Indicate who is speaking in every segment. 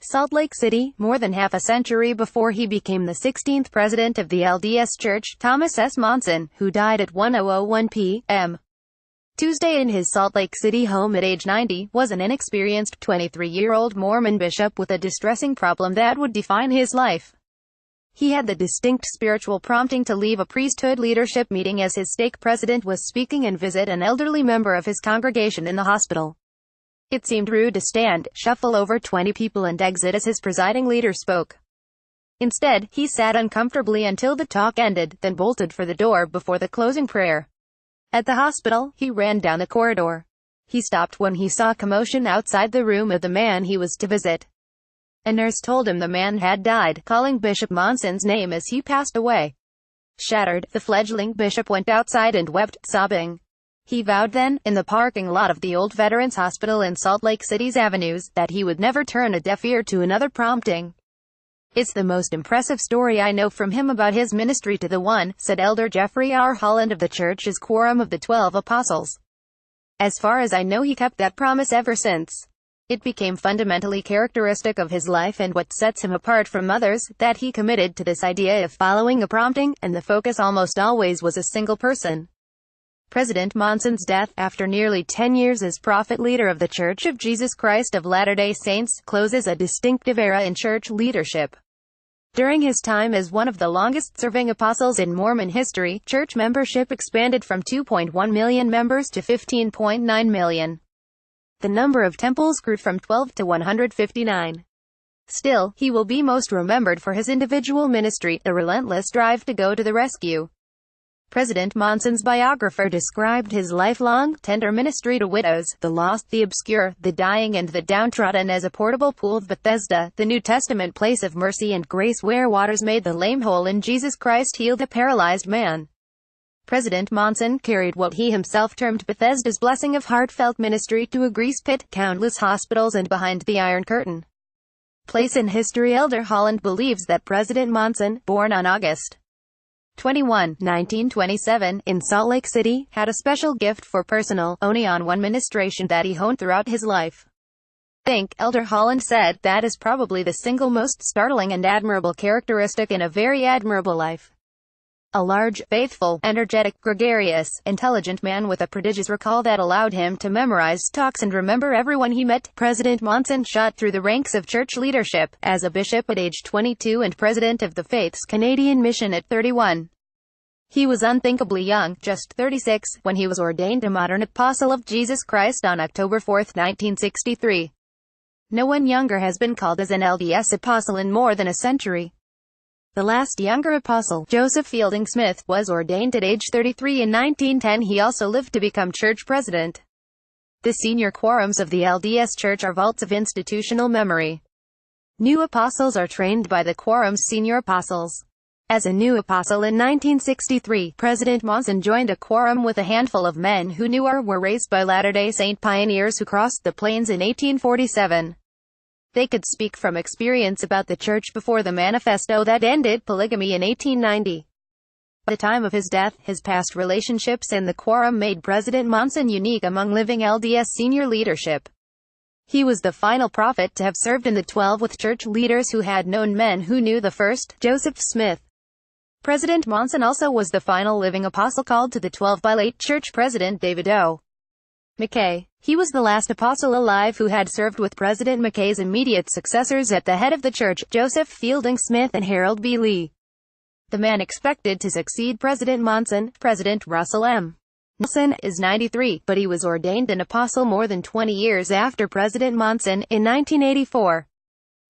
Speaker 1: Salt Lake City, more than half a century before he became the 16th president of the LDS Church, Thomas S. Monson, who died at 10:01 p.m. Tuesday in his Salt Lake City home at age 90, was an inexperienced 23-year-old Mormon bishop with a distressing problem that would define his life. He had the distinct spiritual prompting to leave a priesthood leadership meeting as his stake president was speaking and visit an elderly member of his congregation in the hospital. It seemed rude to stand, shuffle over 20 people and exit as his presiding leader spoke. Instead, he sat uncomfortably until the talk ended, then bolted for the door before the closing prayer. At the hospital, he ran down the corridor. He stopped when he saw commotion outside the room of the man he was to visit. A nurse told him the man had died, calling Bishop Monson's name as he passed away. Shattered, the fledgling bishop went outside and wept, sobbing. He vowed then, in the parking lot of the old Veterans Hospital in Salt Lake City's avenues, that he would never turn a deaf ear to another prompting. "It's the most impressive story I know from him about his ministry to the one," said Elder Jeffrey R. Holland of the Church's Quorum of the 12 Apostles. "As far as I know, he kept that promise ever since. It became fundamentally characteristic of his life and what sets him apart from others, that he committed to this idea of following a prompting, and the focus almost always was a single person." President Monson's death, after nearly 10 years as prophet leader of the Church of Jesus Christ of Latter-day Saints, closes a distinctive era in church leadership. During his time as one of the longest-serving apostles in Mormon history, church membership expanded from 2.1 million members to 15.9 million. The number of temples grew from 12 to 159. Still, he will be most remembered for his individual ministry, the relentless drive to go to the rescue. President Monson's biographer described his lifelong, tender ministry to widows, the lost, the obscure, the dying and the downtrodden as a portable pool of Bethesda, the New Testament place of mercy and grace where waters made the lame whole and Jesus Christ healed the paralyzed man. President Monson carried what he himself termed Bethesda's blessing of heartfelt ministry to a grease pit, countless hospitals and behind the Iron Curtain. Place in history. Elder Holland believes that President Monson, born on August 21, 1927, in Salt Lake City, had a special gift for personal, only-on-one ministration that he honed throughout his life. Elder Holland said, that is probably the single most startling and admirable characteristic in a very admirable life. A large, faithful, energetic, gregarious, intelligent man with a prodigious recall that allowed him to memorize talks and remember everyone he met. President Monson shot through the ranks of church leadership, as a bishop at age 22 and president of the Faith's Canadian Mission at 31. He was unthinkably young, just 36, when he was ordained a modern apostle of Jesus Christ on October 4, 1963. No one younger has been called as an LDS apostle in more than a century. The last younger apostle, Joseph Fielding Smith, was ordained at age 33 in 1910. He also lived to become church president. The senior quorums of the LDS Church are vaults of institutional memory. New apostles are trained by the quorum's senior apostles. As a new apostle in 1963, President Monson joined a quorum with a handful of men who knew or were raised by Latter-day Saint pioneers who crossed the plains in 1847. They could speak from experience about the church before the manifesto that ended polygamy in 1890. By the time of his death, his past relationships and the quorum made President Monson unique among living LDS senior leadership. He was the final prophet to have served in the 12 with church leaders who had known men who knew the first, Joseph Smith. President Monson also was the final living apostle called to the 12 by late church president David O. McKay. He was the last apostle alive who had served with President McKay's immediate successors at the head of the church, Joseph Fielding Smith and Harold B. Lee. The man expected to succeed President Monson, President Russell M. Nelson, is 93, but he was ordained an apostle more than 20 years after President Monson, in 1984.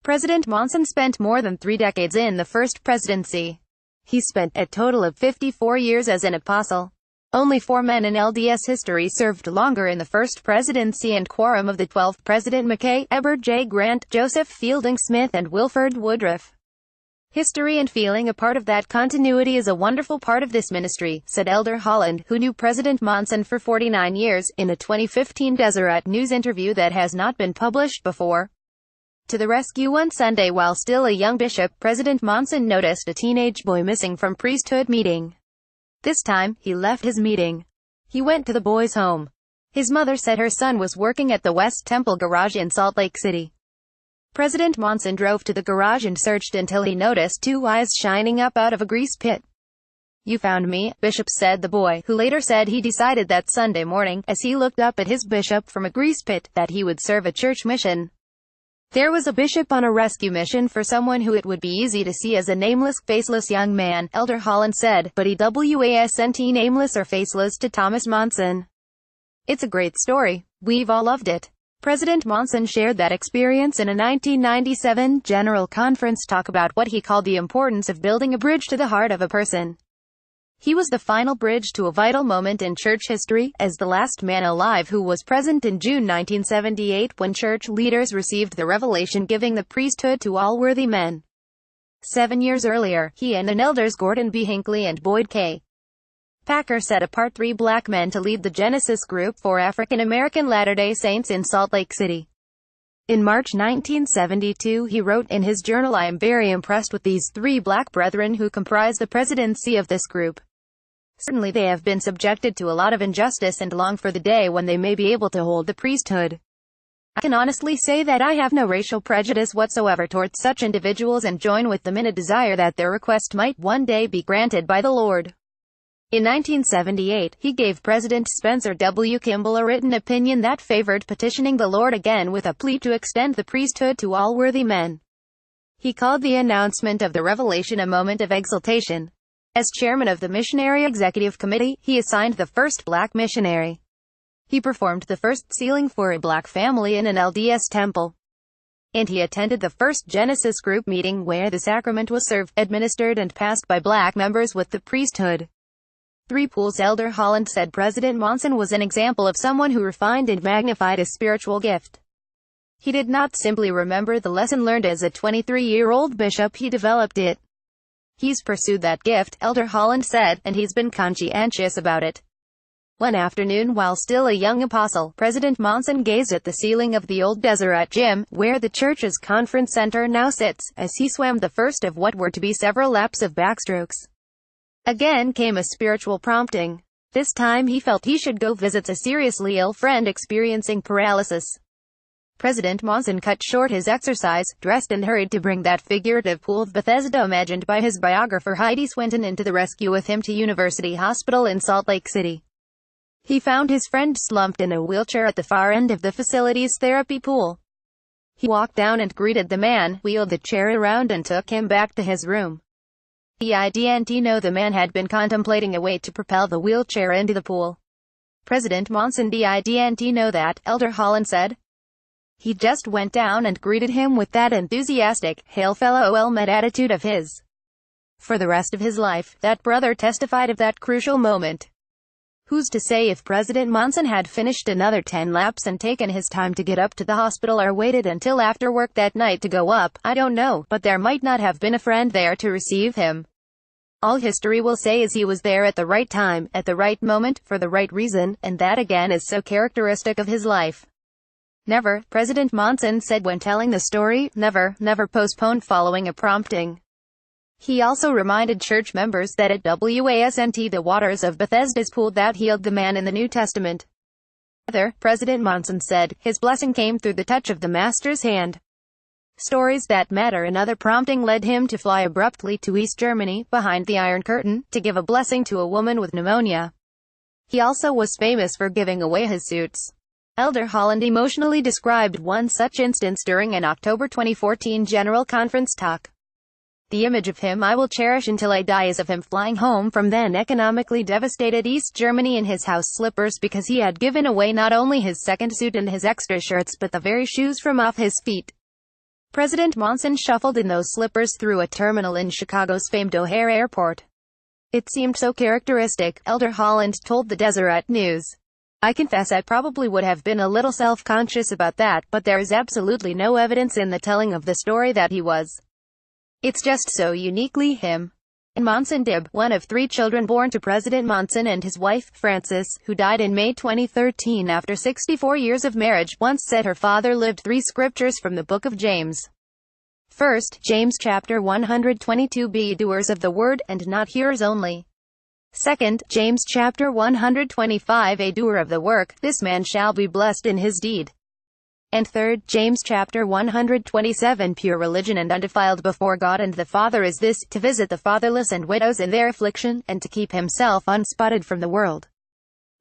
Speaker 1: President Monson spent more than 3 decades in the first presidency. He spent a total of 54 years as an apostle. Only 4 men in LDS history served longer in the first presidency and quorum of the 12: President McKay, Heber J. Grant, Joseph Fielding Smith and Wilford Woodruff. History and feeling a part of that continuity is a wonderful part of this ministry, said Elder Holland, who knew President Monson for 49 years, in a 2015 Deseret News interview that has not been published before. To the rescue one Sunday while still a young bishop, President Monson noticed a teenage boy missing from priesthood meeting. This time, he left his meeting. He went to the boy's home. His mother said her son was working at the West Temple garage in Salt Lake City. President Monson drove to the garage and searched until he noticed two eyes shining up out of a grease pit. "You found me," Bishop said the boy, who later said he decided that Sunday morning, as he looked up at his bishop from a grease pit, that he would serve a church mission. There was a bishop on a rescue mission for someone who it would be easy to see as a nameless, faceless young man, Elder Holland said, but he wasn't nameless or faceless to Thomas Monson. "It's a great story. We've all loved it." President Monson shared that experience in a 1997 General Conference talk about what he called the importance of building a bridge to the heart of a person. He was the final bridge to a vital moment in church history, as the last man alive who was present in June 1978 when church leaders received the revelation giving the priesthood to all worthy men. 7 years earlier, he and elders Gordon B. Hinckley and Boyd K. Packer set apart 3 black men to lead the Genesis group for African American Latter-day Saints in Salt Lake City. In March 1972 he wrote in his journal, "I am very impressed with these 3 black brethren who comprise the presidency of this group. Certainly they have been subjected to a lot of injustice and long for the day when they may be able to hold the priesthood. I can honestly say that I have no racial prejudice whatsoever towards such individuals and join with them in a desire that their request might one day be granted by the Lord." In 1978, he gave President Spencer W. Kimball a written opinion that favored petitioning the Lord again with a plea to extend the priesthood to all worthy men. He called the announcement of the revelation a moment of exultation. As chairman of the Missionary Executive Committee, he assigned the first black missionary. He performed the first sealing for a black family in an LDS temple. And he attended the first Genesis group meeting where the sacrament was served, administered and passed by black members with the priesthood. 3 Pools Elder Holland said President Monson was an example of someone who refined and magnified his spiritual gift. He did not simply remember the lesson learned as a 23-year-old bishop, he developed it. He's pursued that gift, Elder Holland said, and he's been conscientious about it. One afternoon while still a young apostle, President Monson gazed at the ceiling of the old Deseret gym, where the church's conference center now sits, as he swam the first of what were to be several laps of backstrokes. Again came a spiritual prompting. This time he felt he should go visit a seriously ill friend experiencing paralysis. President Monson cut short his exercise, dressed and hurried to bring that figurative pool of Bethesda imagined by his biographer Heidi Swinton into the rescue with him to University Hospital in Salt Lake City. He found his friend slumped in a wheelchair at the far end of the facility's therapy pool. He walked down and greeted the man, wheeled the chair around and took him back to his room. The man had been contemplating a way to propel the wheelchair into the pool. President Monson didn't know that, Elder Holland said. He just went down and greeted him with that enthusiastic, hail fellow well-met attitude of his. For the rest of his life, that brother testified of that crucial moment. Who's to say if President Monson had finished another 10 laps and taken his time to get up to the hospital or waited until after work that night to go up, I don't know, but there might not have been a friend there to receive him. All history will say is he was there at the right time, at the right moment, for the right reason, and that again is so characteristic of his life. Never, President Monson said when telling the story, never postponed following a prompting. He also reminded church members that it wasn't the waters of Bethesda's pool that healed the man in the New Testament. Rather, President Monson said, his blessing came through the touch of the Master's hand. Stories that matter. Another prompting led him to fly abruptly to East Germany, behind the Iron Curtain, to give a blessing to a woman with pneumonia. He also was famous for giving away his suits. Elder Holland emotionally described one such instance during an October 2014 General Conference talk. The image of him I will cherish until I die is of him flying home from then economically devastated East Germany in his house slippers because he had given away not only his second suit and his extra shirts but the very shoes from off his feet. President Monson shuffled in those slippers through a terminal in Chicago's famed O'Hare Airport. It seemed so characteristic, Elder Holland told the Deseret News. I confess I probably would have been a little self-conscious about that, but there is absolutely no evidence in the telling of the story that he was. It's just so uniquely him. And Monson Dib, one of 3 children born to President Monson and his wife, Frances, who died in May 2013 after 64 years of marriage, once said her father lived 3 scriptures from the book of James. First, James chapter 122, be doers of the word, and not hearers only. Second, James chapter 125, a doer of the work, this man shall be blessed in his deed. And 3 James chapter 127 Pure religion and undefiled before God and the Father is this, to visit the fatherless and widows in their affliction, and to keep himself unspotted from the world.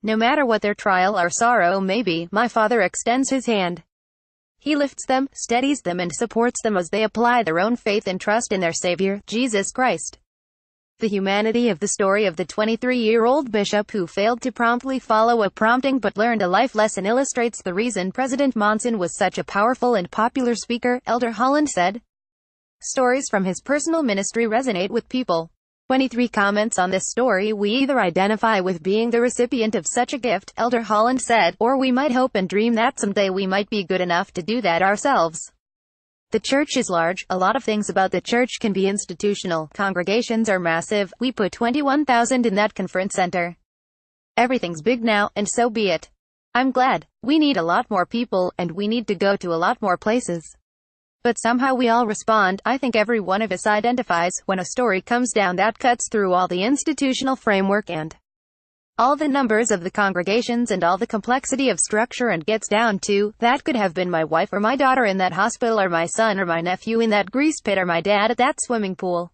Speaker 1: No matter what their trial or sorrow may be, my Father extends his hand. He lifts them, steadies them and supports them as they apply their own faith and trust in their Savior, Jesus Christ. The humanity of the story of the 23-year-old bishop who failed to promptly follow a prompting but learned a life lesson illustrates the reason President Monson was such a powerful and popular speaker, Elder Holland said. Stories from his personal ministry resonate with people. 23 comments on this story. We either identify with being the recipient of such a gift, Elder Holland said, or we might hope and dream that someday we might be good enough to do that ourselves. The church is large. A lot of things about the church can be institutional. Congregations are massive. We put 21,000 in that conference center. Everything's big now, and so be it. I'm glad. We need a lot more people, and we need to go to a lot more places. But somehow we all respond. I think every one of us identifies when a story comes down that cuts through all the institutional framework and all the numbers of the congregations and all the complexity of structure and gets down to, that could have been my wife or my daughter in that hospital or my son or my nephew in that grease pit or my dad at that swimming pool.